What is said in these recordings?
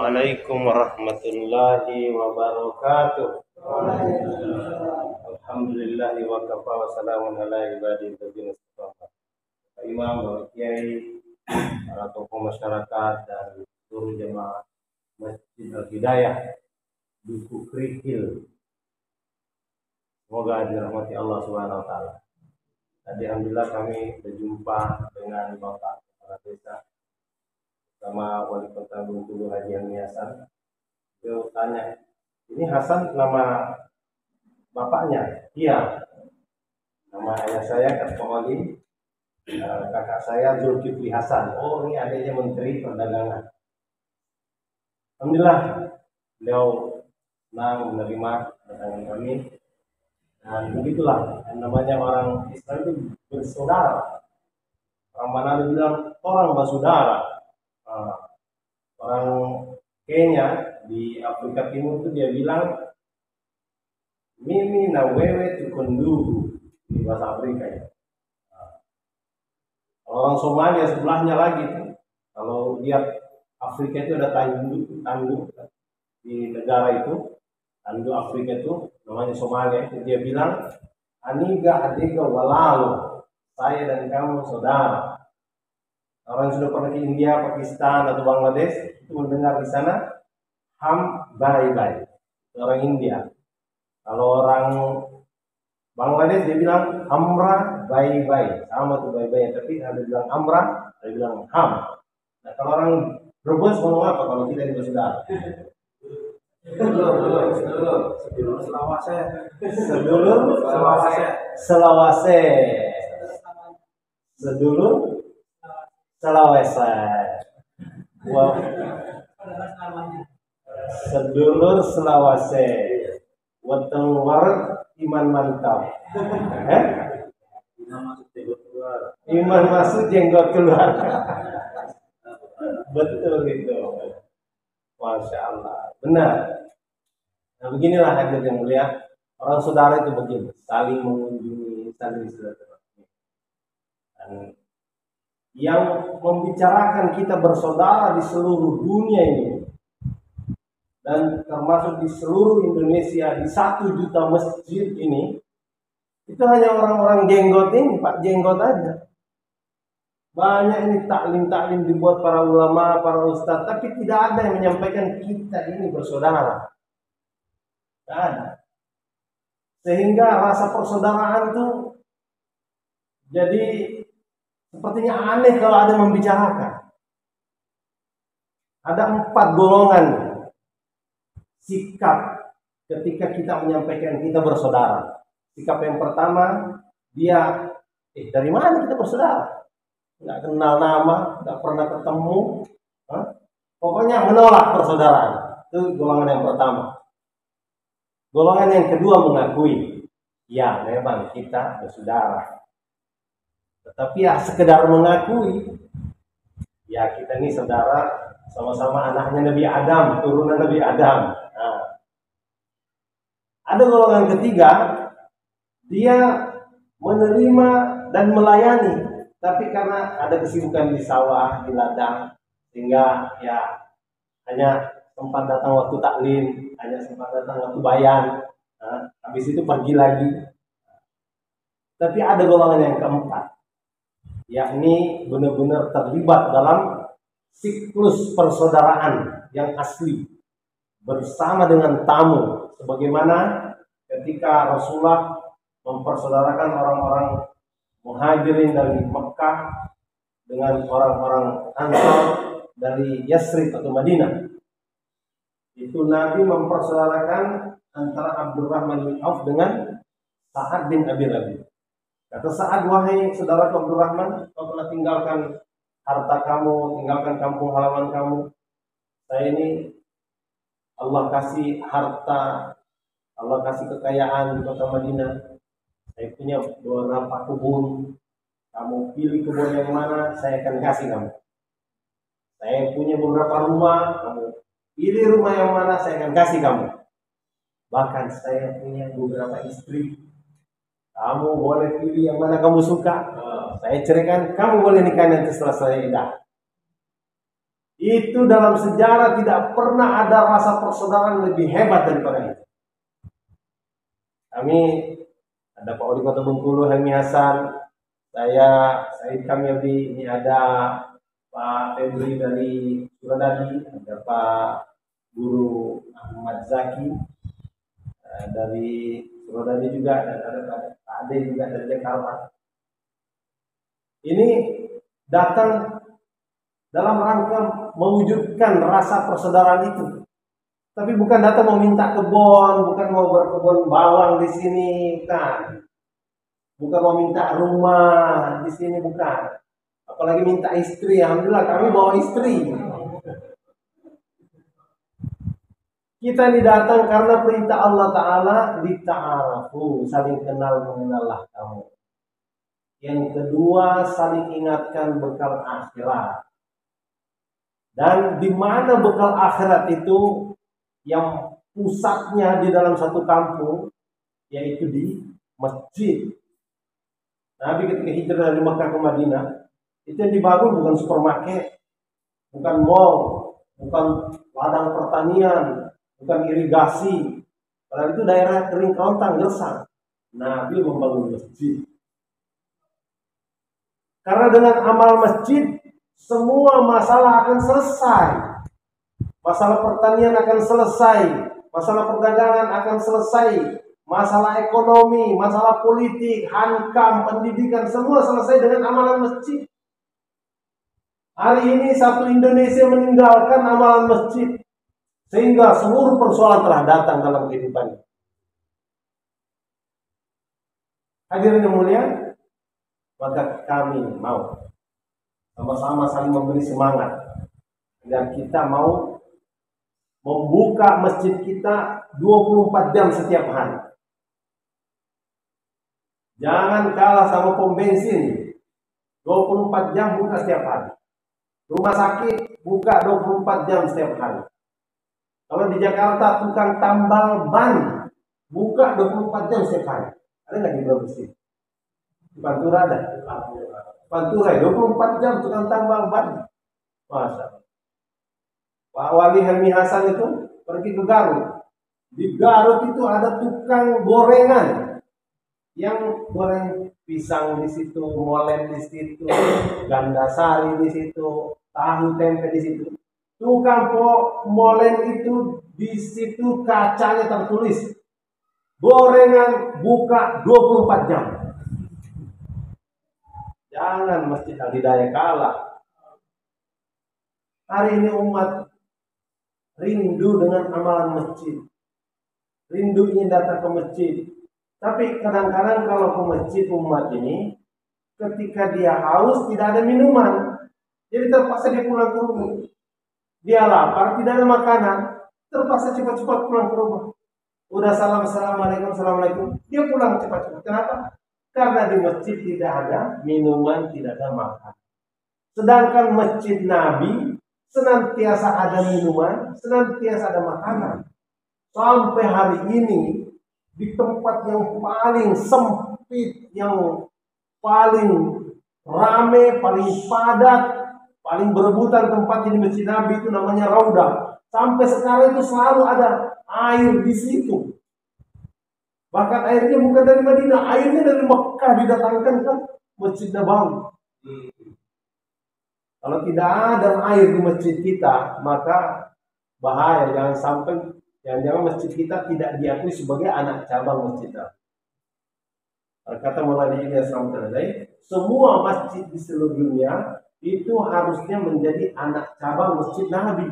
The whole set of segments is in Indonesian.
Assalamualaikum warahmatullahi wabarakatuh. Alhamdulillahi wa kafa wa salamun ala ibadihi alladzina istafa. Imam, Bapak Kiai, para tokoh masyarakat dan seluruh jemaah Masjid Al-Hidayah Duku Krikil. Semoga dirahmati Allah Subhanahu wa taala. Tadi alhamdulillah kami berjumpa dengan Bapak Kepala Desa sama Wali Kota Bengkulu Haji Ami Hasan. Dia tanya, ini Hasan nama bapaknya? Iya. Nama ayah saya Katpoli, kakak saya Zulkifli Hasan. Oh, ini adiknya Menteri Perdagangan. Alhamdulillah beliau senang menerima kedatangan kami. Dan begitulah yang namanya orang Islam itu bersaudara. Orang Manado bilang orang bersaudara. Orang Kenya di Afrika Timur itu dia bilang mimi na wewe tukundugu, di bahasa Afrika ya. Orang Somalia sebelahnya lagi tuh. Kalau lihat Afrika itu ada tanduk di negara itu, tanduk Afrika itu namanya Somalia itu dia bilang aniga adiga walalu, saya dan kamu saudara. Orang yang sudah pernah ke India, Pakistan atau Bangladesh itu mendengar di sana ham bye. Orang India. Kalau orang Bangladesh dia bilang amra bye. Sama tuh bye, tapi ada bilang amra, ada bilang ham. Nah, kalau orang Brebes ngomong apa kalau kita itu saudara? Sedulur selawase. Wow. Sedulur selawase. Weteng war iman mantap. Iman masuk jenggot keluar. Betul itu. Masya Allah. Benar. Nah, beginilah hadir yang mulia. Orang saudara itu begini, saling mengunjungi, saling silaturahmi. Dan yang membicarakan kita bersaudara di seluruh dunia ini dan termasuk di seluruh Indonesia di 1 juta masjid ini itu hanya orang-orang jenggot ini, Pak Jenggot aja. Banyak ini taklim dibuat para ulama, para ustadz, tapi tidak ada yang menyampaikan kita ini bersaudara. Tidak ada. Sehingga rasa persaudaraan itu jadi sepertinya aneh kalau ada membicarakan. Ada 4 golongan sikap ketika kita menyampaikan kita bersaudara. Sikap yang pertama, dia dari mana kita bersaudara? Nggak kenal nama, nggak pernah ketemu. Pokoknya menolak persaudaraan. Itu golongan yang pertama. Golongan yang kedua mengakui, ya memang kita bersaudara. Tetapi ya sekedar mengakui, ya kita ini saudara, sama-sama anaknya Nabi Adam, turunan Nabi Adam. Nah. Ada golongan ketiga, dia menerima dan melayani, tapi karena ada kesibukan di sawah, di ladang, sehingga ya hanya sempat datang waktu taklim, hanya sempat datang waktu bayan. Nah, habis itu pergi lagi. Tapi ada golongan yang keempat, yakni benar-benar terlibat dalam siklus persaudaraan yang asli bersama dengan tamu, sebagaimana ketika Rasulullah mempersaudarakan orang-orang muhajirin dari Mekah dengan orang-orang Ansar dari Yasrib atau Madinah. Itu Nabi mempersaudarakan antara Abdurrahman bin Auf dengan Sa'ad bin Abi Rabi. Kata Sa'ad, wahai saudara Abdurrahman, kau telah tinggalkan harta kamu, tinggalkan kampung halaman kamu. Saya ini Allah kasih harta, Allah kasih kekayaan di kota Madinah. Saya punya beberapa kebun. Kamu pilih kebun yang mana, saya akan kasih kamu. Saya punya beberapa rumah, kamu pilih rumah yang mana, saya akan kasih kamu. Bahkan saya punya beberapa istri. Kamu boleh pilih yang mana kamu suka. Saya ceraikan, kamu boleh nikah nanti setelah saya idah. Itu dalam sejarah tidak pernah ada rasa persaudaraan lebih hebat daripada itu. Kami ada Pak Wali Kota Bengkulu, Helmi Hasan, saya Said Kamildi, ini ada Pak Febri dari Suradadi, ada Pak Guru Ahmad Zaki dari Suradadi juga, dan ada Pak Ade juga dari Jakarta. Ini datang dalam rangka mewujudkan rasa persaudaraan itu. Tapi bukan datang mau minta kebun, bukan mau berkebun bawang di sini, bukan. Bukan mau minta rumah di sini, bukan. Apalagi minta istri. Alhamdulillah kami bawa istri. Kita ini datang karena perintah Allah Ta'ala, lita'arafu, saling kenal mengenallah kamu. Yang kedua, saling ingatkan bekal akhirat. Dan di mana bekal akhirat itu yang pusatnya di dalam satu kampung, yaitu di masjid. Nabi ketika hijrah dari Makkah ke Madinah, itu yang dibangun bukan supermarket, bukan mall, bukan ladang pertanian, bukan irigasi. Padahal itu daerah kering kerontang, gersang. Nabi membangun masjid. Karena dengan amal masjid, semua masalah akan selesai. Masalah pertanian akan selesai. Masalah perdagangan akan selesai. Masalah ekonomi, masalah politik, hankam, pendidikan, semua selesai dengan amalan masjid. Hari ini satu Indonesia meninggalkan amalan masjid. Sehingga seluruh persoalan telah datang dalam kehidupannya. Hadirin yang mulia, maka kami mau sama-sama saling memberi semangat agar kita mau membuka masjid kita 24 jam setiap hari. Jangan kalah sama pom bensin. 24 jam buka setiap hari. Rumah sakit buka 24 jam setiap hari. Kalau di Jakarta tukang tambal ban buka 24 jam setiap hari. Ada nggak di Brebes? Di Pantura ada. Pantura 24 jam tukang tambal ban. Masa Pak Wali Helmi Hasan itu pergi ke Garut. Di Garut itu ada tukang gorengan yang goreng pisang di situ, molen di situ, gandasari di situ, tahu tempe di situ. Tukang molen itu di situ kacanya tertulis gorengan buka 24 jam. Jangan Masjid Al Hidayah kalah. Hari ini umat rindu dengan amalan masjid. Rindu ingin datang ke masjid. Tapi kadang-kadang kalau ke masjid umat ini, ketika dia haus tidak ada minuman. Jadi terpaksa dia pulang ke rumah. Dia lapar, tidak ada makanan. Terpaksa cepat-cepat pulang ke rumah. Udah assalamualaikum, assalamualaikum. Dia pulang cepat-cepat. Kenapa? Karena di masjid tidak ada minuman, tidak ada makan. Sedangkan masjid Nabi senantiasa ada minuman, senantiasa ada makanan. Sampai hari ini di tempat yang paling sempit, yang paling rame, paling padat, paling berebutan tempat di masjid Nabi itu namanya Raudah. Sampai sekarang itu selalu ada air di situ. Bahkan airnya bukan dari Madinah, airnya dari Mekah didatangkan ke Masjid Nabawi. Kalau tidak ada air di masjid kita, maka bahaya. Jangan sampai jangan masjid kita tidak diakui sebagai anak cabang masjid. Kata Maulana Ilyas Rahmatullah, semua masjid di seluruh dunia itu harusnya menjadi anak cabang masjid Nabi.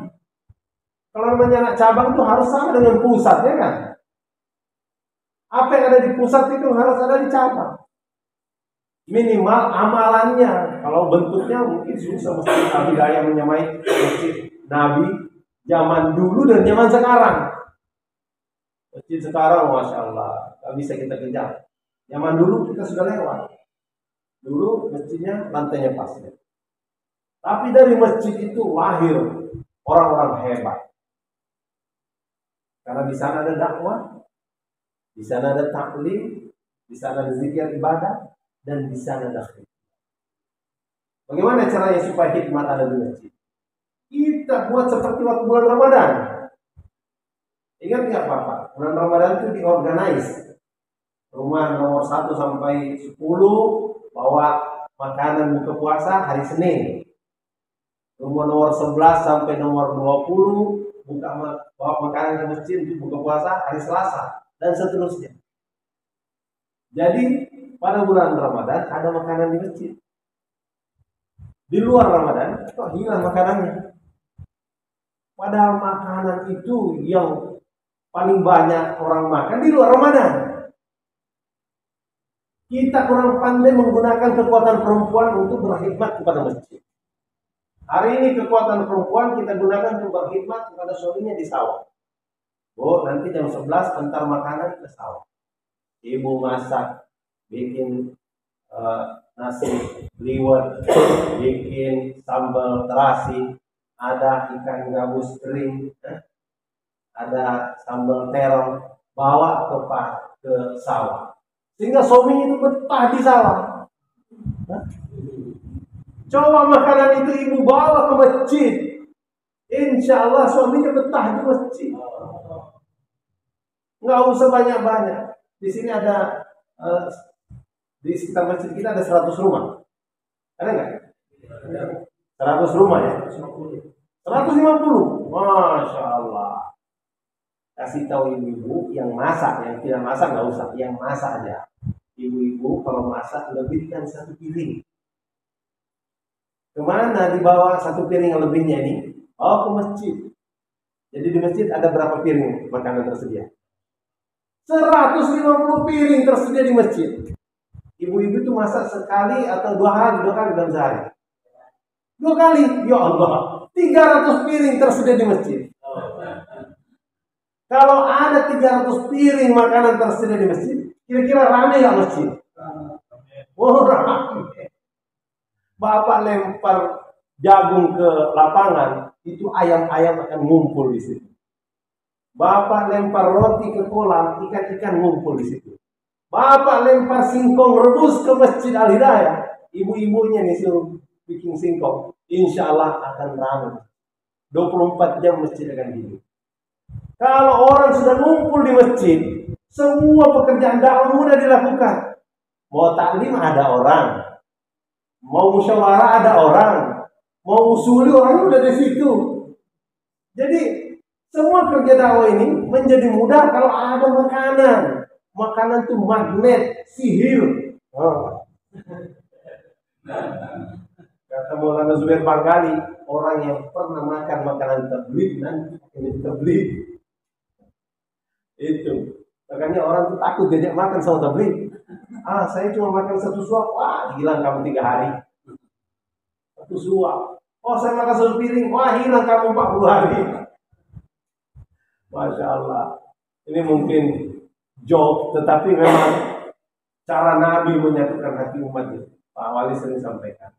Kalau namanya anak cabang itu harus sama dengan pusat, ya kan? Apa yang ada di pusat itu harus ada di cabang. Minimal amalannya. Kalau bentuknya mungkin susah Masjid Al Hidayah menyamai masjid Nabi zaman dulu dan zaman sekarang. Masjid sekarang Masya Allah gak bisa kita kejar. Zaman dulu kita sudah lewat. Dulu masjidnya lantainya pasir. Tapi dari masjid itu lahir orang-orang hebat. Karena di sana ada dakwah, di sana ada taklim, di sana ada zikir ibadah, dan di sana ada khidmat. Bagaimana caranya supaya hikmat ada di masjid? kita buat seperti waktu bulan Ramadan. Ingat nggak Bapak? Bulan Ramadan itu diorganize. Rumah nomor 1 sampai 10 bawa makanan buka puasa hari Senin. Rumah nomor 11 sampai nomor 20 bawa makanan ke masjid untuk buka puasa hari Selasa dan seterusnya. Jadi pada bulan Ramadan ada makanan di masjid. Di luar Ramadan kok hilang makanannya. Padahal makanan itu yang paling banyak orang makan di luar Ramadan. Kita kurang pandai menggunakan kekuatan perempuan untuk berkhidmat kepada masjid. Hari ini kekuatan perempuan kita gunakan untuk berkhidmat kepada suaminya di sawah. Oh, nanti jam 11 antar makanan ke sawah. Ibu masak, bikin nasi liwet, bikin sambal terasi, ada ikan gabus kering, ada sambal terong, bawa ke sawah. Sehingga suaminya itu betah di sawah. Coba makanan itu ibu bawa ke masjid, insya Allah suaminya betah di masjid. Nggak usah banyak-banyak. Di sini ada di sekitar masjid kita ada 100 rumah. Ada nggak? 100 rumah ya? 150. Masya Allah. Kasih tahu ibu-ibu yang masak, yang tidak masak nggak usah, yang masak aja. Ibu-ibu kalau masak lebihkan 1 piring. Kemana dibawa 1 piring yang lebihnya ini? Oh, ke masjid. Jadi di masjid ada berapa piring makanan tersedia? 150 piring tersedia di masjid. Ibu-ibu itu masak sekali atau 2 kali dalam sehari? 2 kali. Ya Allah, 300 piring tersedia di masjid. Kalau ada 300 piring makanan tersedia di masjid, kira-kira ramai nggak masjid? Oh, ramai. Bapak lempar jagung ke lapangan, itu ayam-ayam akan ngumpul di situ. Bapak lempar roti ke kolam, ikan-ikan ngumpul di situ. Bapak lempar singkong rebus ke Masjid Al-Hidayah, ibu-ibunya nih suruh bikin singkong, insya Allah akan ramai. 24 jam masjid akan gini. Kalau orang sudah ngumpul di masjid, semua pekerjaan dakwah mudah dilakukan. Mau taklim ada orang, mau musyawarah ada orang, mau usuli orang udah di situ. Jadi semua kerja dakwah ini menjadi mudah kalau ada makanan. Makanan itu magnet, sihir. Kata Maulana Zubair Banggali, orang yang pernah makan makanan tabligh nanti ini tabligh. Itu. Makanya orang tuh takut diajak makan sama tabligh. Saya cuma makan 1 suap. Wah, hilang kamu 3 hari. 1 suap. Oh, saya makan 1 piring. Wah, hilang kamu 40 hari. Masya Allah. Ini mungkin joke, tetapi memang cara Nabi menyatukan hati umat itu. Pak Wali sering sampaikan.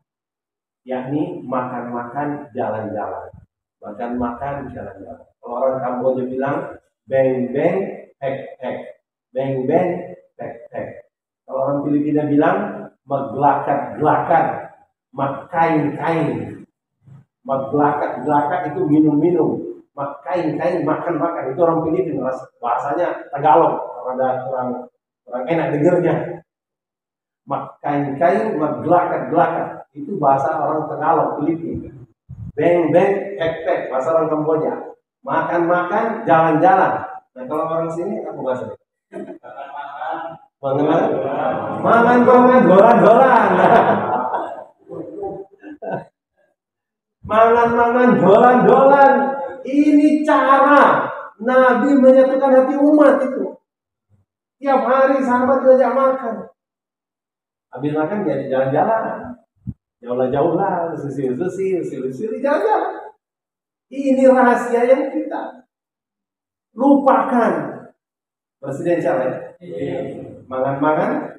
Yakni makan-makan jalan-jalan. Makan-makan jalan-jalan. Kalau orang Kamboja bilang beng-beng, hek-hek. Beng-beng, hek-hek. Kalau orang Filipina bilang maggelakat-gelakat, makain-kain. Maggelakat-gelakat itu minum-minum. Makain-kain, makan-makan. Itu orang Filipina, bahasanya Tagalog. Ada kurang enak dengernya. Makain-kain, maggelakat-gelakat. Itu bahasa orang Tagalog, Filipina. Beng-beng, hek-hek, bahasa orang Kamboja. Makan-makan, jalan-jalan. Nah kalau orang sini apa bahasa? Mangan-mangan, dolan-dolan. Mangan-mangan, dolan-dolan. Ini cara Nabi menyatukan hati umat itu. Tiap hari sahabat diajak makan. Habis makan dia jalan-jalan. Jauh-jauh, susir, jalan-jalan. Ini rahasia yang kita lupakan. Presiden siapa ya? Mangan-mangan,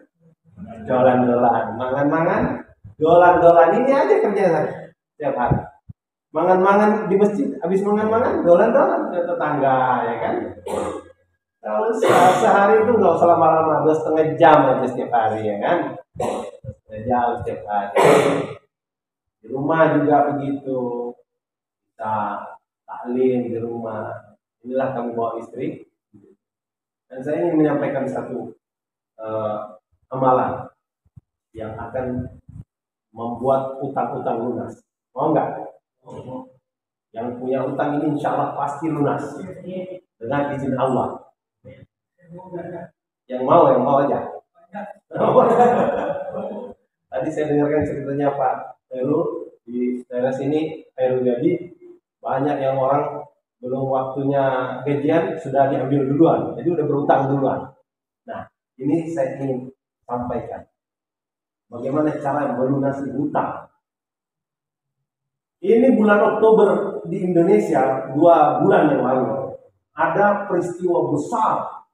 dolan-dolan. Mangan-mangan, dolan-dolan. Ini aja kerja saya tiap hari. Mangan-mangan di masjid, habis mangan-mangan, dolan-dolan ke tetangga, ya kan? Kalau sehari itu nggak usah lama-lama, 2,5 jam aja setiap hari, ya kan? 2,5 jam setiap hari. Di rumah juga begitu. kita taklim di rumah. Inilah kami bawa istri. Dan saya ingin menyampaikan satu amalan yang akan membuat utang-utang lunas. Mau nggak? Yang punya utang ini insya Allah pasti lunas dengan izin Allah. Yang mau aja. Tadi saya dengarkan ceritanya Pak Heru di daerah sini, Heru jadi banyak yang orang belum waktunya gajian sudah diambil duluan, jadi udah berutang duluan. Nah, ini saya ingin sampaikan bagaimana cara melunasi hutang. Ini bulan Oktober di Indonesia 2 bulan yang lalu ada peristiwa besar.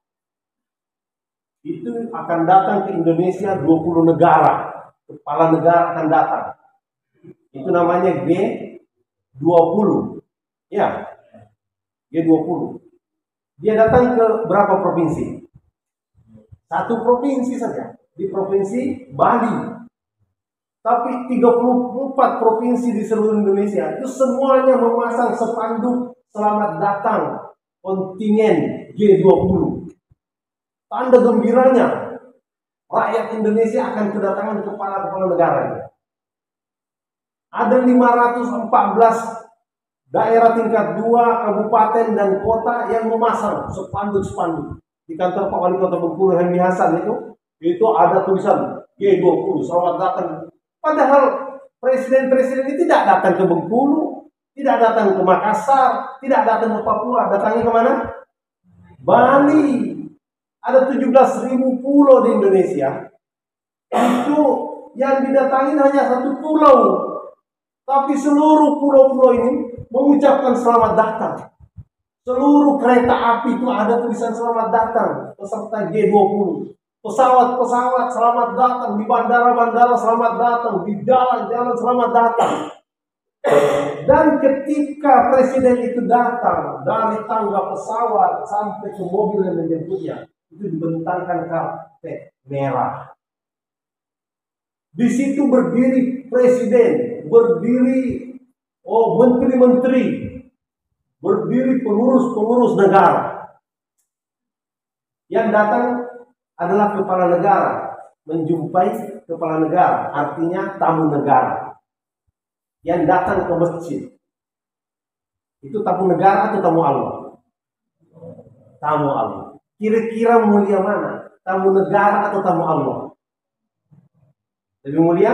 Itu akan datang ke Indonesia 20 negara. Kepala negara akan datang. Itu namanya G20. Ya, G20. Dia datang ke berapa provinsi? 1 provinsi saja. Di provinsi Bali. Tapi 34 provinsi di seluruh Indonesia itu semuanya memasang spanduk selamat datang kontingen G20. Tanda gembiranya rakyat Indonesia akan kedatangan kepala-kepala negara. Ada 514 daerah tingkat 2, kabupaten dan kota yang memasang spanduk-spanduk. Di kantor Pak Wali Kota Bengkulu Hendy Hasan itu ada tulisan G20 selamat datang. Padahal presiden-presiden ini tidak datang ke Bengkulu, tidak datang ke Makassar, tidak datang ke Papua, datangnya kemana? Bali. Ada 17.000 pulau di Indonesia. Itu yang didatangi hanya 1 pulau. Tapi seluruh pulau-pulau ini mengucapkan selamat datang. Seluruh kereta api itu ada tulisan selamat datang peserta G20. Pesawat-pesawat selamat datang, di bandara-bandara selamat datang, di jalan-jalan selamat datang. Dan ketika presiden itu datang dari tangga pesawat sampai ke mobil yang menjemputnya, itu dibentangkan karpet merah. Di situ berdiri presiden, berdiri menteri-menteri, berdiri pengurus-pengurus negara. Yang datang adalah kepala negara, menjumpai kepala negara, artinya tamu negara. Yang datang ke masjid, itu tamu negara atau tamu Allah? Tamu Allah. Kira-kira mulia mana? Tamu negara atau tamu Allah? Lebih mulia?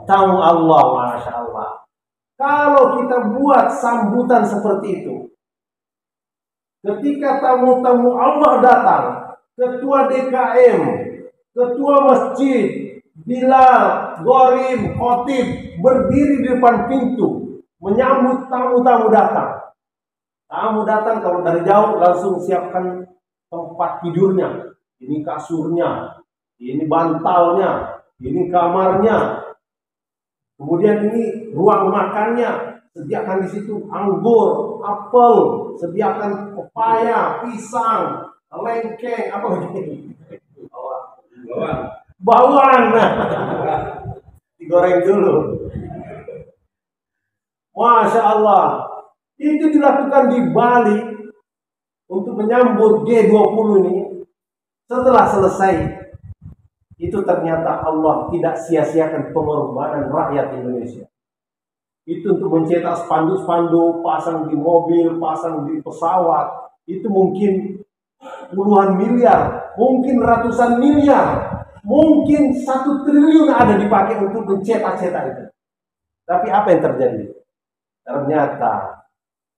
Tamu Allah, Masya Allah. Kalau kita buat sambutan seperti itu, ketika tamu-tamu Allah datang, ketua DKM, ketua masjid, Bilal, Gorim, Khotib berdiri di depan pintu menyambut tamu-tamu datang. Tamu datang kalau dari jauh langsung siapkan tempat tidurnya. Ini kasurnya, ini bantalnya, ini kamarnya. Kemudian ini ruang makannya, sediakan di situ anggur, apel, sediakan pepaya, pisang, lengkeng, apa lagi? Bawang, digoreng dulu. Masya Allah, itu dilakukan di Bali untuk menyambut G20 ini. Setelah selesai, itu ternyata Allah tidak sia-siakan pengorbanan rakyat Indonesia. Itu untuk mencetak spanduk-spanduk, pasang di mobil, pasang di pesawat, itu mungkin puluhan miliar, mungkin ratusan miliar. Mungkin 1 triliun ada dipakai untuk mencetak-cetak itu. Tapi apa yang terjadi? Ternyata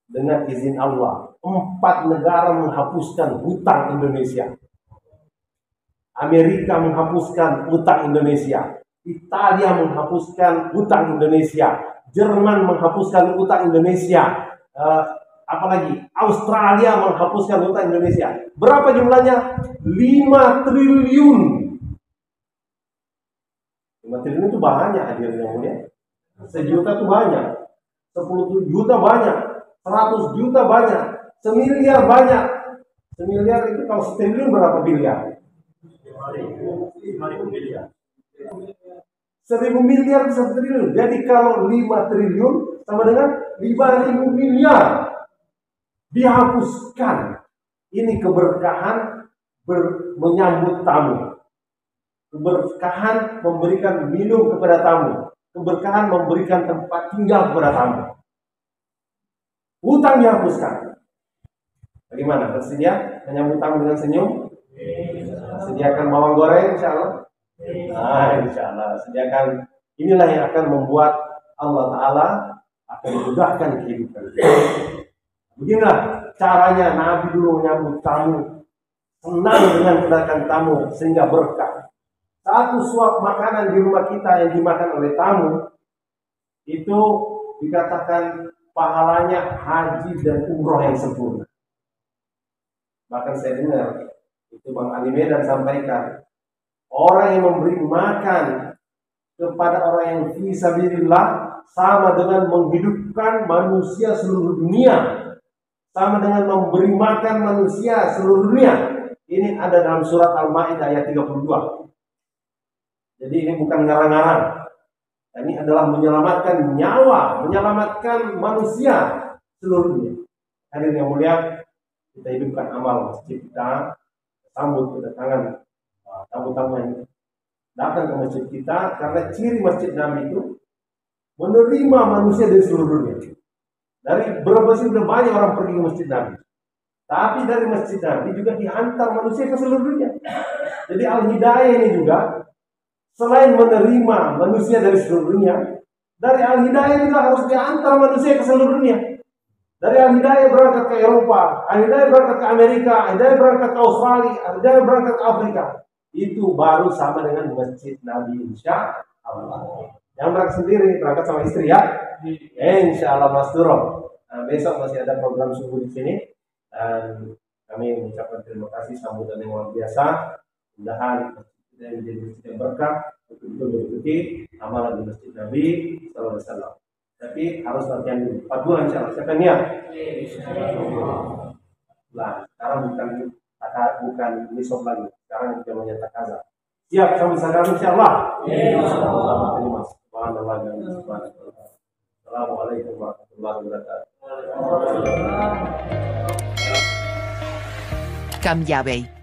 dengan izin Allah 4 negara menghapuskan hutang Indonesia. Amerika menghapuskan hutang Indonesia. Italia menghapuskan hutang Indonesia. Jerman menghapuskan hutang Indonesia. Apalagi Australia menghapuskan hutang Indonesia. Berapa jumlahnya? 5 triliun. 5 triliun itu banyak hadirnya mulia. 1 juta itu banyak. 10 juta banyak. 100 juta banyak. 1 miliar banyak. 1 miliar itu kalau 1 triliun berapa miliar? 5.000 miliar. 1000 miliar ke 1 triliun. Jadi kalau 5 triliun sama dengan 5.000 miliar dihapuskan. Ini keberkahan menyambut tamu. Keberkahan memberikan minum kepada tamu. Keberkahan memberikan tempat tinggal kepada tamu. Hutang dihapuskan. Bagaimana? Bersedia menyambut tamu dengan senyum? Sediakan bawang goreng, insya Allah. Nah, insya Allah. Sediakan. Inilah yang akan membuat Allah Ta'ala akan memudahkan kehidupan. Beginilah caranya Nabi dulu menyambut tamu. Senang dengan kedatangan tamu sehingga berkah. Satu suap makanan di rumah kita yang dimakan oleh tamu itu dikatakan pahalanya haji dan umroh yang sempurna. Bahkan saya dengar itu Bang Ali Medan sampaikan, orang yang memberi makan kepada orang yang fi sabilillah sama dengan menghidupkan manusia seluruh dunia, sama dengan memberi makan manusia seluruh dunia. Ini ada dalam surat Al-Maidah ayat 32. Jadi ini bukan ngarang-ngarang. Ini adalah menyelamatkan nyawa, menyelamatkan manusia seluruhnya. Hadirin yang mulia, kita hidupkan amal masjid kita, sambut kedatangan tamu-tamu yang datang ke masjid kita, karena ciri masjid Nabi itu menerima manusia dari seluruh dunia. Dari berapa sih sudah banyak orang pergi ke masjid Nabi, tapi dari masjid Nabi juga dihantar manusia ke seluruh dunia. Jadi Al-Hidayah ini juga selain menerima manusia dari seluruh dunia, dari Al-Hidayah juga harus diantar manusia ke seluruh dunia. Dari Al-Hidayah berangkat ke Eropa, Al-Hidayah berangkat ke Amerika, Al-Hidayah berangkat ke Australia, Al-Hidayah berangkat ke Afrika. Itu baru sama dengan masjid Nabi, insya Allah. Yang berangkat sendiri, berangkat sama istri ya. Insya Allah Mas Duro. Nah, besok masih ada program subuh di sini. Dan kami mengucapkan terima kasih sambutan yang luar biasa. Mudah-mudahan dan menjadi masjid yang berkah, betul-betul mengikuti amalan di masjid Nabi Sallallahu Alaihi Wasallam. Tapi harus latihan dulu. 4 bulan insya Allah. Siapa niat? Nah, sekarang bukan nisab lagi. Sekarang namanya takaza. Siap sambil sadar insya Allah. Terima kasih. Assalamualaikum warahmatullahi wabarakatuh. Cambiabel.